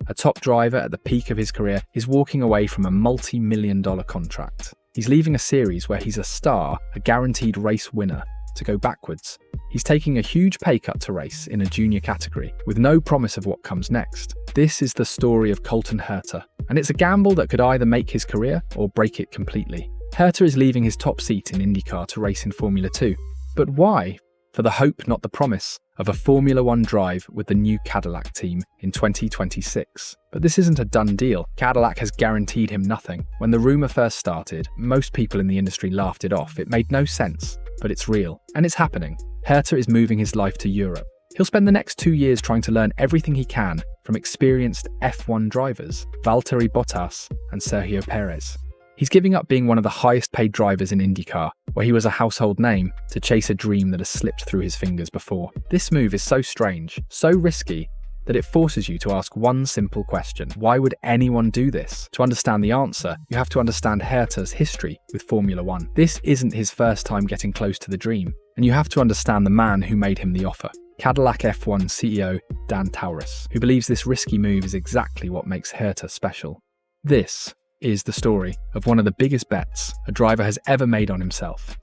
A top driver at the peak of his career is walking away from a multi-million-dollar contract. He's leaving a series where he's a star, a guaranteed race winner, to go backwards. He's taking a huge pay cut to race in a junior category, with no promise of what comes next. This is the story of Colton Herta, and it's a gamble that could either make his career or break it completely. Herta is leaving his top seat in IndyCar to race in Formula 2. But why? For the hope, not the promise, of a Formula 1 drive with the new Cadillac team in 2026. But this isn't a done deal. Cadillac has guaranteed him nothing. When the rumour first started, most people in the industry laughed it off. It made no sense, but it's real, and it's happening. Herta is moving his life to Europe. He'll spend the next 2 years trying to learn everything he can from experienced F1 drivers, Valtteri Bottas and Sergio Perez. He's giving up being one of the highest paid drivers in IndyCar, where he was a household name, to chase a dream that has slipped through his fingers before. This move is so strange, so risky, that it forces you to ask one simple question. Why would anyone do this? To understand the answer, you have to understand Herta's history with Formula 1. This isn't his first time getting close to the dream, and you have to understand the man who made him the offer. Cadillac F1 CEO Dan Taurus, who believes this risky move is exactly what makes Herta special. This is the story of one of the biggest bets a driver has ever made on himself.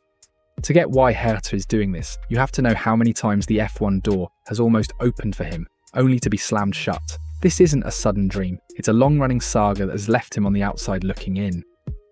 To get why Herta is doing this, you have to know how many times the F1 door has almost opened for him, only to be slammed shut. This isn't a sudden dream, it's a long-running saga that has left him on the outside looking in.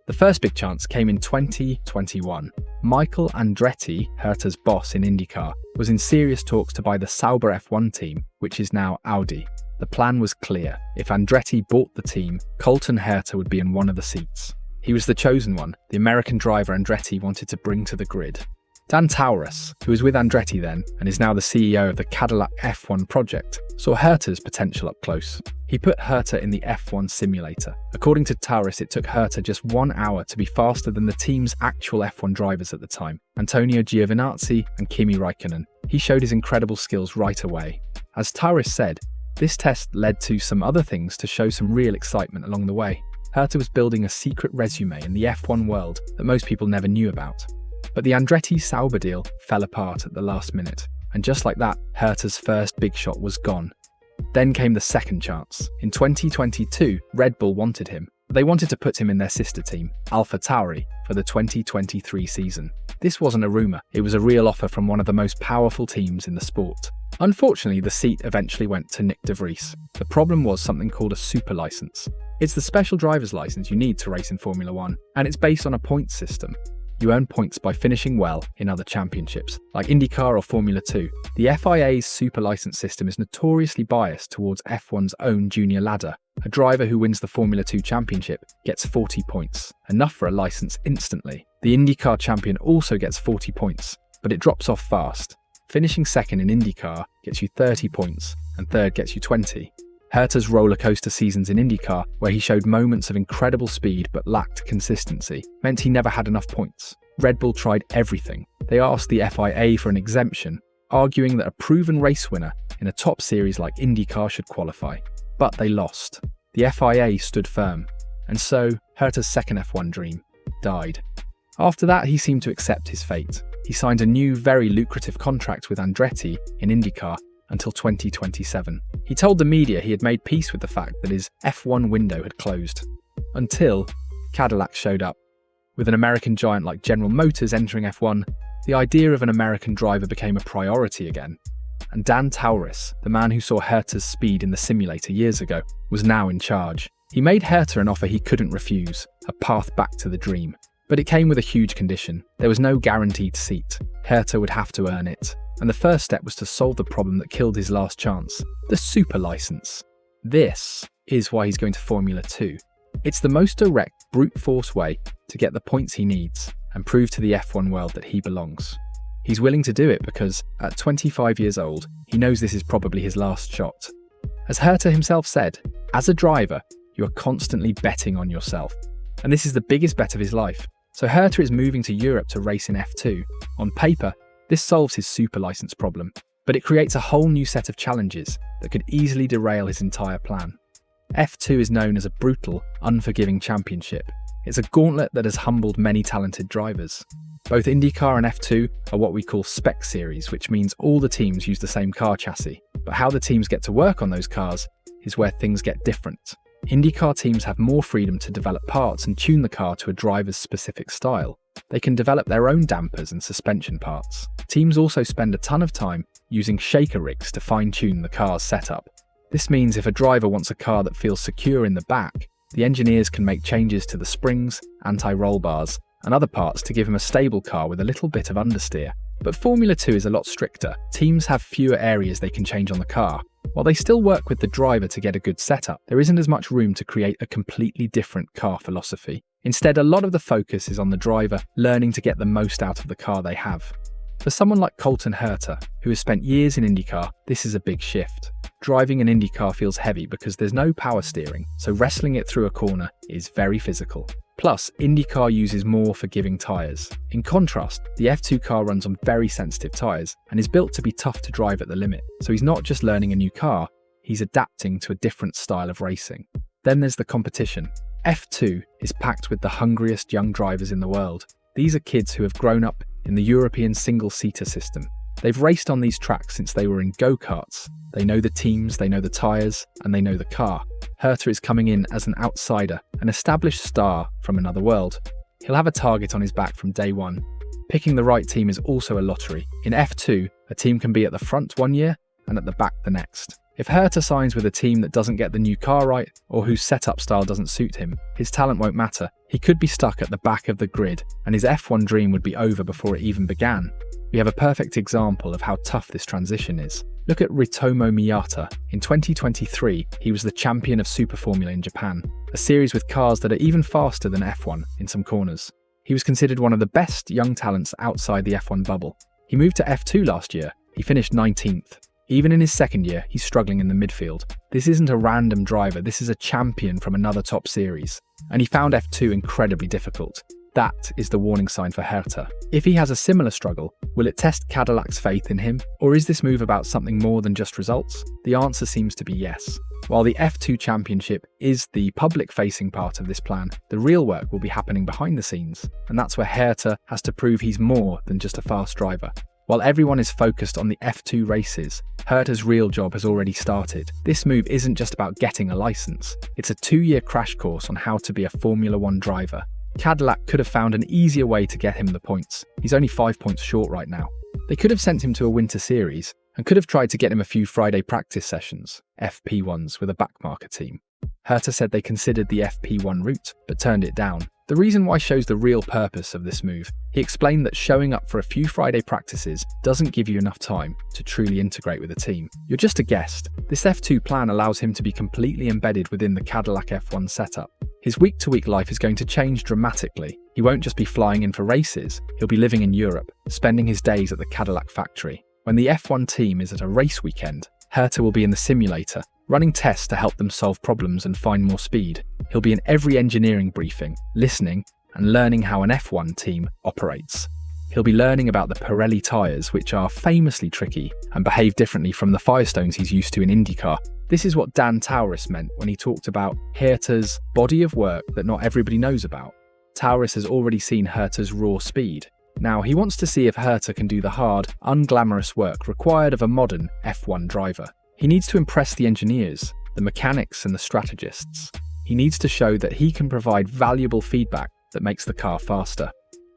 The first big chance came in 2021. Michael Andretti, Herta's boss in IndyCar, was in serious talks to buy the Sauber F1 team, which is now Audi. The plan was clear. If Andretti bought the team, Colton Herta would be in one of the seats. He was the chosen one, the American driver Andretti wanted to bring to the grid. Dan Taurus, who was with Andretti then and is now the CEO of the Cadillac F1 project, saw Herta's potential up close. He put Herta in the F1 simulator. According to Taurus, it took Herta just 1 hour to be faster than the team's actual F1 drivers at the time, Antonio Giovinazzi and Kimi Räikkönen. He showed his incredible skills right away. As Taurus said, this test led to some other things to show some real excitement along the way. Herta was building a secret resume in the F1 world that most people never knew about. But the Andretti-Sauber deal fell apart at the last minute, and just like that, Herta's first big shot was gone. Then came the second chance. In 2022, Red Bull wanted him. They wanted to put him in their sister team, AlphaTauri, for the 2023 season. This wasn't a rumour, it was a real offer from one of the most powerful teams in the sport. Unfortunately, the seat eventually went to Nick de Vries. The problem was something called a super license. It's the special driver's license you need to race in Formula 1, and it's based on a points system. You earn points by finishing well in other championships, like IndyCar or Formula 2. The FIA's super license system is notoriously biased towards F1's own junior ladder. A driver who wins the Formula 2 championship gets 40 points, enough for a license instantly. The IndyCar champion also gets 40 points, but it drops off fast. Finishing second in IndyCar gets you 30 points, and third gets you 20. Herta's rollercoaster seasons in IndyCar, where he showed moments of incredible speed but lacked consistency, meant he never had enough points. Red Bull tried everything. They asked the FIA for an exemption, arguing that a proven race winner in a top series like IndyCar should qualify. But they lost. The FIA stood firm, and so Herta's second F1 dream died. After that, he seemed to accept his fate. He signed a new, very lucrative contract with Andretti in IndyCar until 2027. He told the media he had made peace with the fact that his F1 window had closed. Until Cadillac showed up. With an American giant like General Motors entering F1, the idea of an American driver became a priority again. And Dan Taurus, the man who saw Herta's speed in the simulator years ago, was now in charge. He made Herta an offer he couldn't refuse, a path back to the dream. But it came with a huge condition. There was no guaranteed seat. Herta would have to earn it. And the first step was to solve the problem that killed his last chance, the super license. This is why he's going to Formula 2. It's the most direct, brute force way to get the points he needs and prove to the F1 world that he belongs. He's willing to do it because, at 25 years old, he knows this is probably his last shot. As Herta himself said, as a driver, you are constantly betting on yourself. And this is the biggest bet of his life. So Herta is moving to Europe to race in F2. On paper, this solves his super license problem, but it creates a whole new set of challenges that could easily derail his entire plan. F2 is known as a brutal, unforgiving championship. It's a gauntlet that has humbled many talented drivers. Both IndyCar and F2 are what we call spec series, which means all the teams use the same car chassis. But how the teams get to work on those cars is where things get different. IndyCar teams have more freedom to develop parts and tune the car to a driver's specific style. They can develop their own dampers and suspension parts. Teams also spend a ton of time using shaker rigs to fine-tune the car's setup. This means if a driver wants a car that feels secure in the back, the engineers can make changes to the springs, anti-roll bars, and other parts to give him a stable car with a little bit of understeer. But Formula 2 is a lot stricter. Teams have fewer areas they can change on the car. While they still work with the driver to get a good setup, there isn't as much room to create a completely different car philosophy. Instead, a lot of the focus is on the driver learning to get the most out of the car they have. For someone like Colton Herta, who has spent years in IndyCar, this is a big shift. Driving an IndyCar feels heavy because there's no power steering, so wrestling it through a corner is very physical. Plus, IndyCar uses more forgiving tyres. In contrast, the F2 car runs on very sensitive tyres and is built to be tough to drive at the limit, so he's not just learning a new car, he's adapting to a different style of racing. Then there's the competition. F2 is packed with the hungriest young drivers in the world. These are kids who have grown up in the European single-seater system. They've raced on these tracks since they were in go-karts. They know the teams, they know the tyres, and they know the car. Herta is coming in as an outsider, an established star from another world. He'll have a target on his back from day one. Picking the right team is also a lottery. In F2, a team can be at the front one year and at the back the next. If Herta signs with a team that doesn't get the new car right, or whose setup style doesn't suit him, his talent won't matter. He could be stuck at the back of the grid, and his F1 dream would be over before it even began. We have a perfect example of how tough this transition is. Look at Ritomo Miyata. In 2023, he was the champion of Super Formula in Japan, a series with cars that are even faster than F1 in some corners. He was considered one of the best young talents outside the F1 bubble. He moved to F2 last year. He finished 19th. Even in his second year, he's struggling in the midfield. This isn't a random driver, this is a champion from another top series. And he found F2 incredibly difficult. That is the warning sign for Herta. If he has a similar struggle, will it test Cadillac's faith in him? Or is this move about something more than just results? The answer seems to be yes. While the F2 Championship is the public-facing part of this plan, the real work will be happening behind the scenes. And that's where Herta has to prove he's more than just a fast driver. While everyone is focused on the F2 races, Herta's real job has already started. This move isn't just about getting a license. It's a 2-year crash course on how to be a Formula 1 driver. Cadillac could have found an easier way to get him the points. He's only 5 points short right now. They could have sent him to a winter series and could have tried to get him a few Friday practice sessions, FP1s, with a backmarker team. Herta said they considered the FP1 route, but turned it down. The reason why shows the real purpose of this move. He explained that showing up for a few Friday practices doesn't give you enough time to truly integrate with a team. You're just a guest. This F2 plan allows him to be completely embedded within the Cadillac F1 setup. His week-to-week life is going to change dramatically. He won't just be flying in for races, he'll be living in Europe, spending his days at the Cadillac factory. When the F1 team is at a race weekend, Herta will be in the simulator, running tests to help them solve problems and find more speed. He'll be in every engineering briefing, listening and learning how an F1 team operates. He'll be learning about the Pirelli tyres, which are famously tricky and behave differently from the Firestones he's used to in IndyCar. This is what Dan Tauris meant when he talked about Herta's body of work that not everybody knows about. Tauris has already seen Herta's raw speed. Now, he wants to see if Herta can do the hard, unglamorous work required of a modern F1 driver. He needs to impress the engineers, the mechanics and the strategists. He needs to show that he can provide valuable feedback that makes the car faster.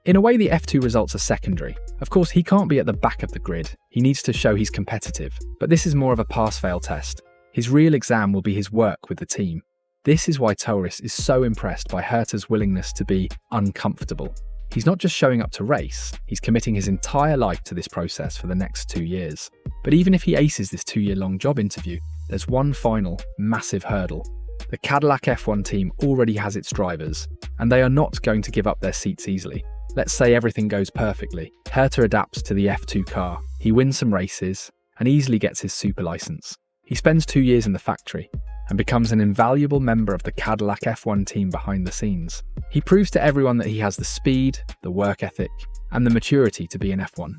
In a way, the F2 results are secondary. Of course, he can't be at the back of the grid. He needs to show he's competitive. But this is more of a pass-fail test. His real exam will be his work with the team. This is why Tauris is so impressed by Herta's willingness to be uncomfortable. He's not just showing up to race, he's committing his entire life to this process for the next 2 years. But even if he aces this 2-year-long job interview, there's one final, massive hurdle. The Cadillac F1 team already has its drivers, and they are not going to give up their seats easily. Let's say everything goes perfectly. Herta adapts to the F2 car, he wins some races, and easily gets his super license. He spends 2 years in the factory, and becomes an invaluable member of the Cadillac F1 team behind the scenes. He proves to everyone that he has the speed, the work ethic, and the maturity to be in F1.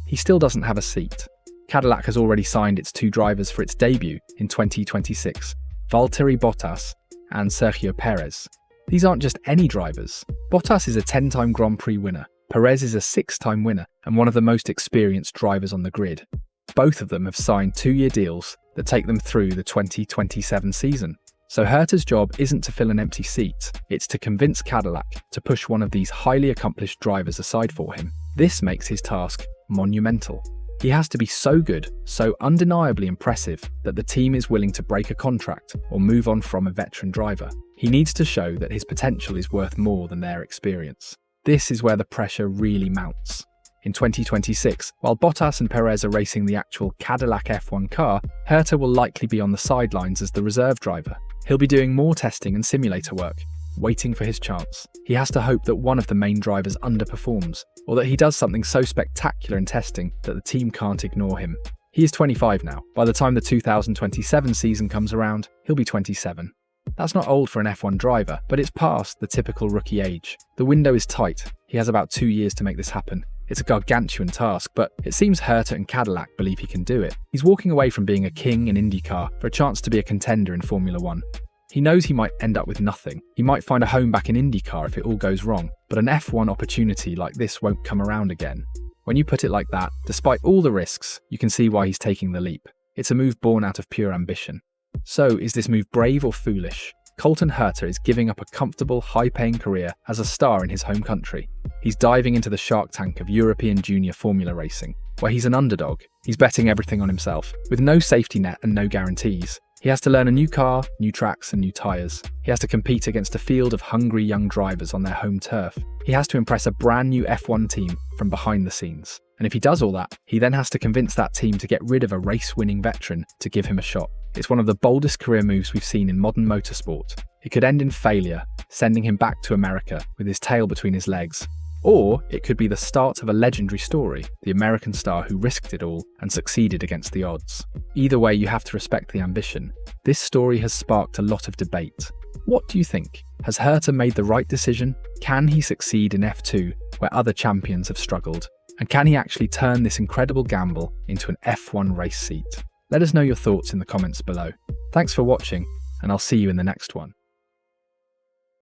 He still doesn't have a seat. Cadillac has already signed its 2 drivers for its debut in 2026, Valtteri Bottas and Sergio Perez. These aren't just any drivers. Bottas is a 10-time Grand Prix winner, Perez is a 6-time winner and one of the most experienced drivers on the grid. Both of them have signed 2-year deals that take them through the 2027 season. So Herta's job isn't to fill an empty seat, it's to convince Cadillac to push one of these highly accomplished drivers aside for him. This makes his task monumental. He has to be so good, so undeniably impressive, that the team is willing to break a contract or move on from a veteran driver. He needs to show that his potential is worth more than their experience. This is where the pressure really mounts. In 2026, while Bottas and Perez are racing the actual Cadillac F1 car, Herta will likely be on the sidelines as the reserve driver. He'll be doing more testing and simulator work, waiting for his chance. He has to hope that one of the main drivers underperforms, or that he does something so spectacular in testing that the team can't ignore him. He is 25 now. By the time the 2027 season comes around, he'll be 27. That's not old for an F1 driver, but it's past the typical rookie age. The window is tight. He has about 2 years to make this happen. It's a gargantuan task, but it seems Herta and Cadillac believe he can do it. He's walking away from being a king in IndyCar for a chance to be a contender in Formula 1. He knows he might end up with nothing. He might find a home back in IndyCar if it all goes wrong, but an F1 opportunity like this won't come around again. When you put it like that, despite all the risks, you can see why he's taking the leap. It's a move born out of pure ambition. So, is this move brave or foolish? Colton Herta is giving up a comfortable, high-paying career as a star in his home country. He's diving into the shark tank of European junior formula racing, where he's an underdog. He's betting everything on himself, with no safety net and no guarantees. He has to learn a new car, new tracks and new tyres. He has to compete against a field of hungry young drivers on their home turf. He has to impress a brand new F1 team from behind the scenes. And if he does all that, he then has to convince that team to get rid of a race-winning veteran to give him a shot. It's one of the boldest career moves we've seen in modern motorsport. It could end in failure, sending him back to America with his tail between his legs. Or it could be the start of a legendary story, the American star who risked it all and succeeded against the odds. Either way, you have to respect the ambition. This story has sparked a lot of debate. What do you think? Has Herta made the right decision? Can he succeed in F2, where other champions have struggled? And can he actually turn this incredible gamble into an F1 race seat? Let us know your thoughts in the comments below. Thanks for watching, and I'll see you in the next one.